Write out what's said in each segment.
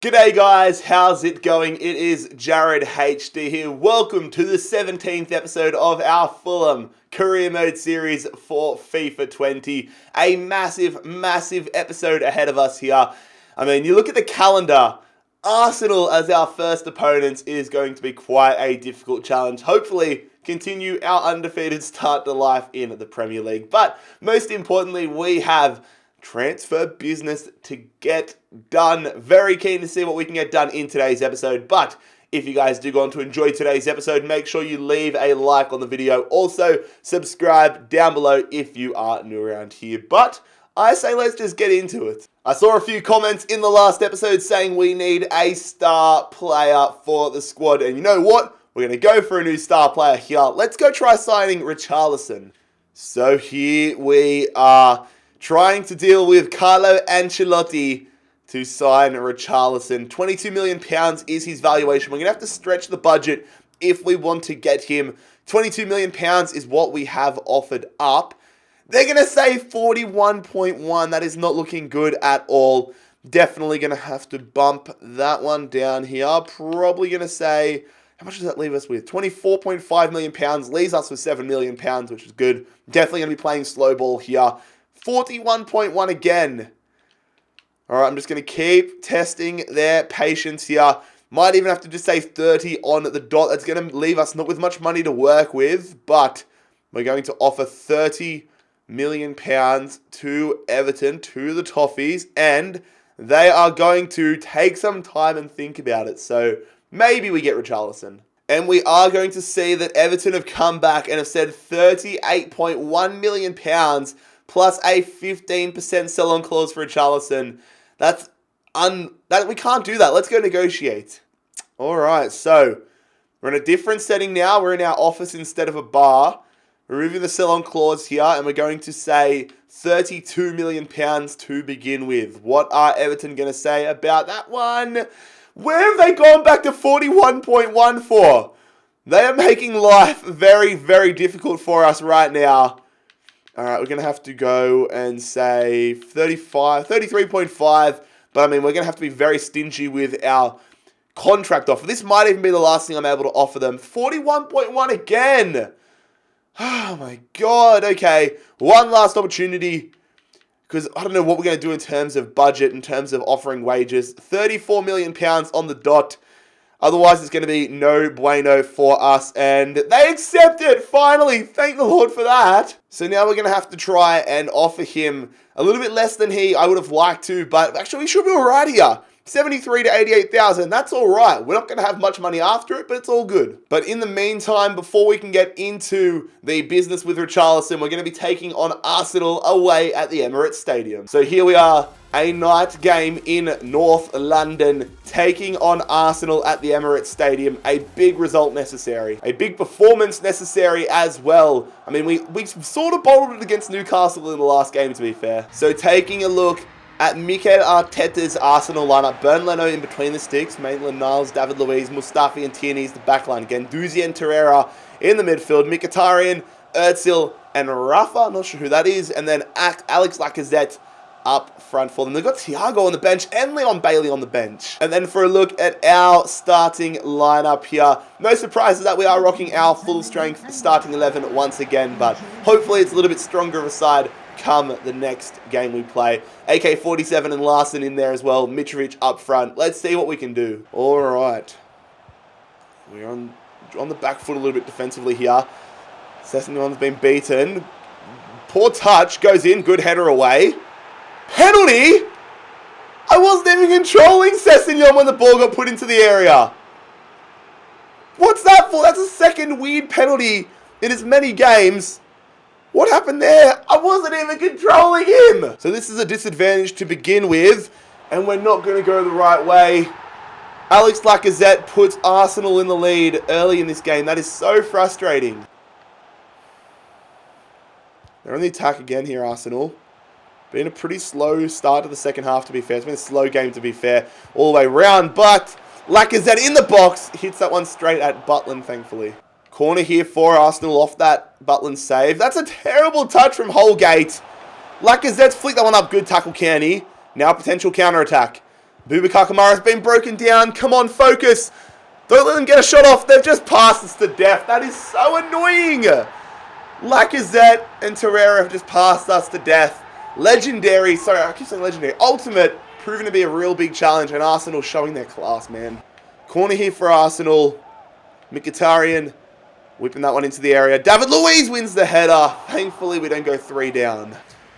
G'day guys, how's it going? It is Jared HD here. Welcome to the 17th episode of our Fulham Career Mode series for FIFA 20. A massive episode ahead of us here. I mean, you look at the calendar, Arsenal as our first opponents is going to be quite a difficult challenge. Hopefully, continue our undefeated start to life in the Premier League. But most importantly, we have transfer business to get done. Very keen to see what we can get done in today's episode. But if you guys do go on to enjoy today's episode, make sure you leave a like on the video. Also, subscribe down below if you are new around here. But I say let's just get into it. I saw a few comments in the last episode saying we need a star player for the squad. And you know what? We're going to go for a new star player here. Let's go try signing Richarlison. So here we are, trying to deal with Carlo Ancelotti to sign Richarlison. £22 million is his valuation. We're going to have to stretch the budget if we want to get him. £22 million is what we have offered up. They're going to say 41.1. That is not looking good at all. Definitely going to have to bump that one down here. Probably going to say, how much does that leave us with? £24.5 million leaves us with £7 million, which is good. Definitely going to be playing slow ball here. 41.1 again. All right, I'm just going to keep testing their patience here. Might even have to just say 30 on the dot. That's going to leave us not with much money to work with, but we're going to offer £30 million to Everton, to the Toffees, and they are going to take some time and think about it. So maybe we get Richarlison. And we are going to see that Everton have come back and have said £38.1 million plus a 15% sell-on clause for Richarlison. We can't do that. Let's go negotiate. All right, so we're in a different setting now. We're in our office instead of a bar. We're removing the sell-on clause here, and we're going to say £32 million to begin with. What are Everton going to say about that one? Where have they gone back to 41.1 for? They are making life very difficult for us right now. All right, we're going to have to go and say 33.5. But, I mean, we're going to have to be very stingy with our contract offer. This might even be the last thing I'm able to offer them. 41.1 again. Oh, my God. Okay, one last opportunity, because I don't know what we're going to do in terms of budget, in terms of offering wages. £34 million on the dot. Otherwise, it's going to be no bueno for us. And they accept it, finally. Thank the Lord for that. So now we're going to have to try and offer him a little bit less than I would have liked to. But actually, we should be all right here. 73 to 88,000. That's all right. We're not going to have much money after it, but it's all good. But in the meantime, before we can get into the business with Richarlison, we're going to be taking on Arsenal away at the Emirates Stadium. So here we are, a night game in North London, taking on Arsenal at the Emirates Stadium. A big result necessary. A big performance necessary as well. I mean, we sort of bottled it against Newcastle in the last game, to be fair. So taking a look at Mikel Arteta's Arsenal lineup, Bernd Leno in between the sticks, Maitland-Niles, David Luiz, Mustafi and Tierney's the backline. Again, Guendouzi and Torreira in the midfield, Mkhitaryan, Özil and Rafa, not sure who that is, and then Alex Lacazette up front for them. They've got Thiago on the bench and Leon Bailey on the bench. And then for a look at our starting lineup here, no surprises that we are rocking our full strength starting 11 once again, but hopefully it's a little bit stronger of a side come the next game we play. AK-47 and Larson in there as well. Mitrovic up front. Let's see what we can do. All right. We're on the back foot a little bit defensively here. Sessegnon's been beaten. Poor touch. Goes in. Good header away. Penalty? I wasn't even controlling Sessegnon when the ball got put into the area. What's that for? That's a second weird penalty in as many games. What happened there? I wasn't even controlling him. So this is a disadvantage to begin with, and we're not going to go the right way. Alex Lacazette puts Arsenal in the lead early in this game. That is so frustrating. They're on the attack again here, Arsenal. Been a pretty slow start to the second half, to be fair. It's been a slow game, to be fair, all the way around. But Lacazette in the box hits that one straight at Butland, thankfully. Corner here for Arsenal off that Butland save. That's a terrible touch from Holgate. Lacazette's flicked that one up. Good tackle, Kearney. Now potential counter-attack. Boubacar Kamara's been broken down. Come on, focus. Don't let them get a shot off. They've just passed us to death. That is so annoying. Lacazette and Torreira have just passed us to death. Legendary, sorry, I keep saying legendary. Ultimate, proving to be a real big challenge, and Arsenal showing their class, man. Corner here for Arsenal. Mkhitaryan whipping that one into the area. David Luiz wins the header. Thankfully, we don't go 3 down.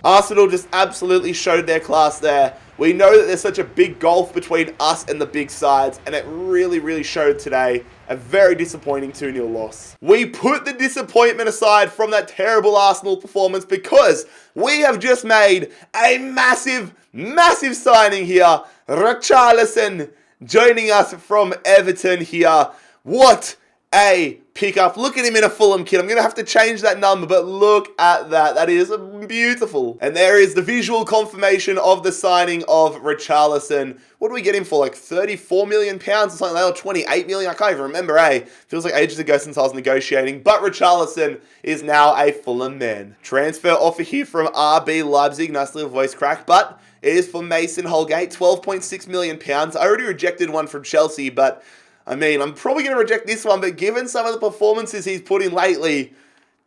Arsenal just absolutely showed their class there. We know that there's such a big gulf between us and the big sides, and it really, really showed today. A very disappointing 2-0 loss. We put the disappointment aside from that terrible Arsenal performance because we have just made a massive, massive signing here. Richarlison joining us from Everton here. What a pickup. Look at him in a Fulham kit. I'm going to have to change that number, but look at that. That is beautiful. And there is the visual confirmation of the signing of Richarlison. What do we get him for? Like 34 million pounds or something like that, or 28 million? I can't even remember, eh? Feels like ages ago since I was negotiating. But Richarlison is now a Fulham man. Transfer offer here from RB Leipzig. Nice little voice crack, but it is for Mason Holgate. 12.6 million pounds. I already rejected one from Chelsea, but I mean, I'm probably going to reject this one, but given some of the performances he's put in lately,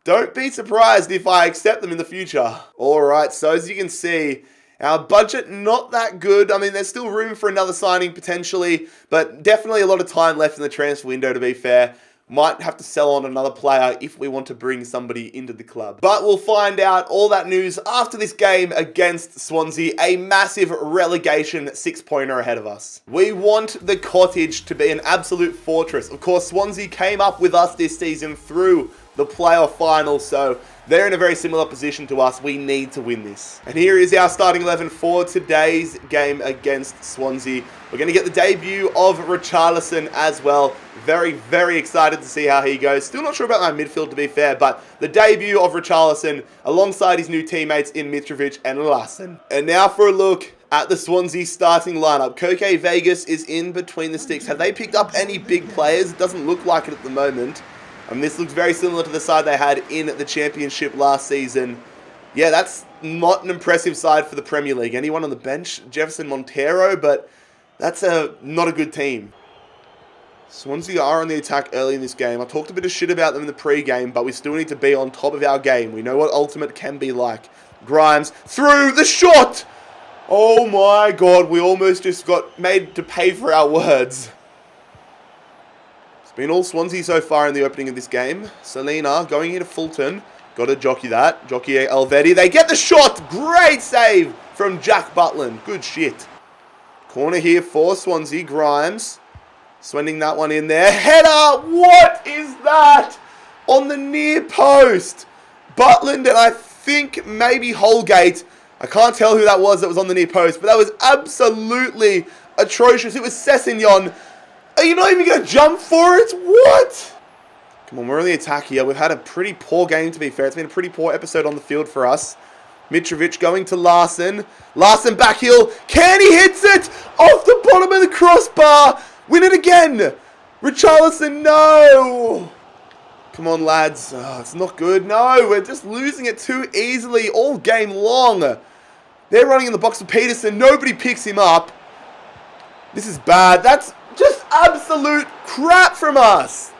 don't be surprised if I accept them in the future. Alright, so as you can see, our budget not that good. I mean, there's still room for another signing potentially, but definitely a lot of time left in the transfer window, to be fair. Might have to sell on another player if we want to bring somebody into the club. But we'll find out all that news after this game against Swansea. A massive relegation 6-pointer ahead of us. We want the Cottage to be an absolute fortress. Of course, Swansea came up with us this season through the playoff final, so they're in a very similar position to us. We need to win this. And here is our starting 11 for today's game against Swansea. We're going to get the debut of Richarlison as well. Very, very excited to see how he goes. Still not sure about my midfield, to be fair, but the debut of Richarlison alongside his new teammates in Mitrovic and Larsson. And now for a look at the Swansea starting lineup. Koke Vegas is in between the sticks. Have they picked up any big players? It doesn't look like it at the moment. And this looks very similar to the side they had in the Championship last season. Yeah, that's not an impressive side for the Premier League. Anyone on the bench? Jefferson Montero, but that's not a good team. Swansea are on the attack early in this game. I talked a bit of shit about them in the pre-game, but we still need to be on top of our game. We know what ultimate can be like. Grimes through the shot! Oh my god, we almost just got made to pay for our words. It's been all Swansea so far in the opening of this game. Selena going into Fulton. Got to jockey that. Jockey Elvedi. They get the shot! Great save from Jack Butland. Good shit. Corner here for Swansea. Grimes. Swending that one in there. Header! What is that? On the near post. Butland and I think maybe Holgate. I can't tell who that was on the near post, but that was absolutely atrocious. It was Sessegnon. Are you not even going to jump for it? What? Come on, we're on the attack here. We've had a pretty poor game, to be fair. It's been a pretty poor episode on the field for us. Mitrovic going to Larsson. Larsson back heel. Can he hits it? Off the bottom of the crossbar. Win it again! Richarlison, no! Come on, lads. Oh, it's not good. No, we're just losing it too easily all game long. They're running in the box with Peterson. Nobody picks him up. This is bad. That's just absolute crap from us.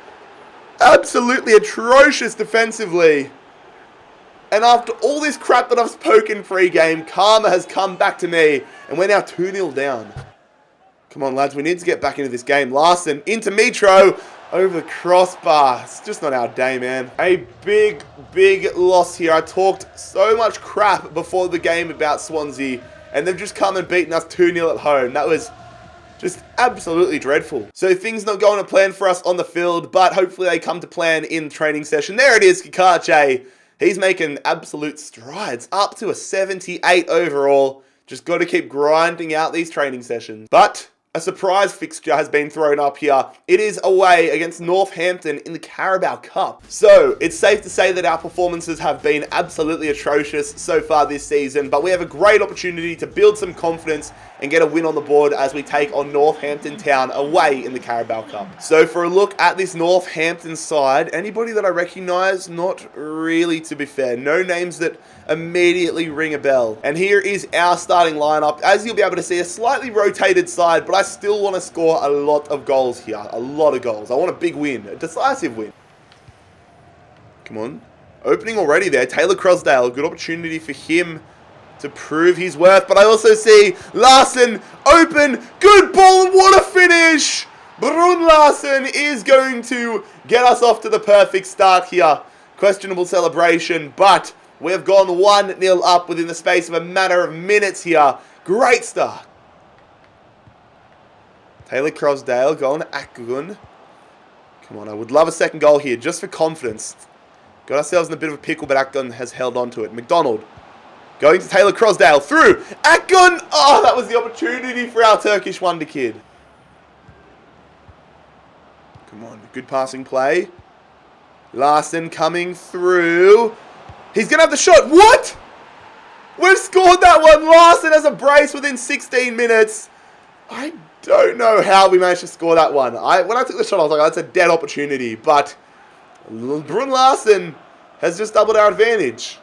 Absolutely atrocious defensively. And after all this crap that I've spoken pre-game, karma has come back to me. And we're now 2-0 down. Come on, lads. We need to get back into this game. Larsson into Mitro. Over the crossbar. It's just not our day, man. A big, big loss here. I talked so much crap before the game about Swansea. And they've just come and beaten us 2-0 at home. That was just absolutely dreadful. So things not going to plan for us on the field. But hopefully they come to plan in the training session. There it is, Kikache. He's making absolute strides. Up to a 78 overall. Just got to keep grinding out these training sessions. But A surprise fixture has been thrown up here. It is away against Northampton in the Carabao Cup. So it's safe to say that our performances have been absolutely atrocious so far this season, but we have a great opportunity to build some confidence and get a win on the board as we take on Northampton Town away in the Carabao Cup. So for a look at this Northampton side, anybody that I recognise? Not really, to be fair. No names that immediately ring a bell. And here is our starting lineup. As you'll be able to see, a slightly rotated side, but I still want to score a lot of goals here. A lot of goals. I want a big win. A decisive win. Come on. Opening already there. Taylor Crosdale. Good opportunity for him to prove his worth. But I also see Larson open. Good ball. What a finish. Brun Larson is going to get us off to the perfect start here. Questionable celebration, but we have gone 1-0 up within the space of a matter of minutes here. Great start. Taylor Crosdale going to Akgun. Come on, I would love a second goal here just for confidence. Got ourselves in a bit of a pickle, but Akgun has held on to it. McDonald going to Taylor Crosdale through. Akgun! Oh, that was the opportunity for our Turkish wonder kid. Come on, good passing play. Larson coming through. He's going to have the shot. What? We've scored that one. Larson has a brace within 16 minutes. I don't know how we managed to score that one. When I took the shot, I was like, oh, that's a dead opportunity. But Brun Larson has just doubled our advantage.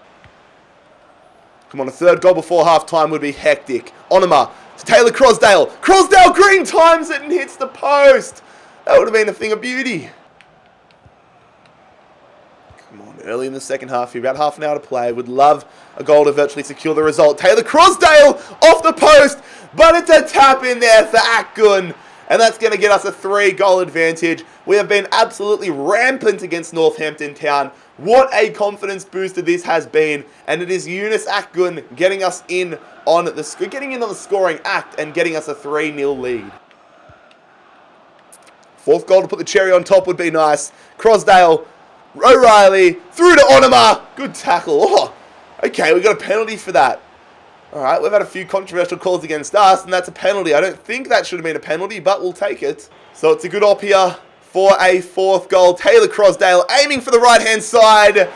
Come on, a third goal before half-time would be hectic. Onuma to Taylor Crosdale. Crosdale green times it and hits the post. That would have been a thing of beauty. Early in the second half here, about half an hour to play. Would love a goal to virtually secure the result. Taylor Crosdale off the post, but it's a tap in there for Akgun, and that's going to get us a 3-goal advantage. We have been absolutely rampant against Northampton Town. What a confidence booster this has been, and it is Yunus Akgun getting in on the scoring act and getting us a 3-0 lead. Fourth goal to put the cherry on top would be nice. Crosdale. O'Reilly through to Onuma. Good tackle. Oh, okay, we got a penalty for that. All right, we've had a few controversial calls against us, and that's a penalty. I don't think that should have been a penalty, but we'll take it. So it's a good op here for a fourth goal. Taylor Crosdale aiming for the right-hand side,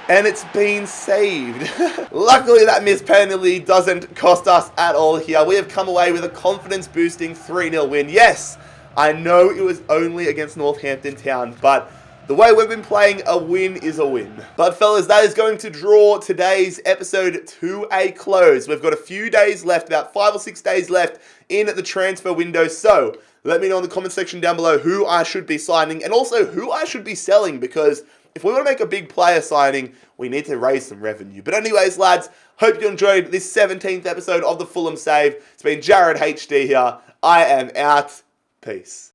and it's been saved. Luckily, that missed penalty doesn't cost us at all here. We have come away with a confidence-boosting 3-0 win. Yes, I know it was only against Northampton Town, but the way we've been playing, a win is a win. But fellas, that is going to draw today's episode to a close. We've got a few days left, about 5 or 6 days left in the transfer window. So let me know in the comment section down below who I should be signing and also who I should be selling, because if we want to make a big player signing, we need to raise some revenue. But anyways, lads, hope you enjoyed this 17th episode of the Fulham Save. It's been Jared HD here. I am out. Peace.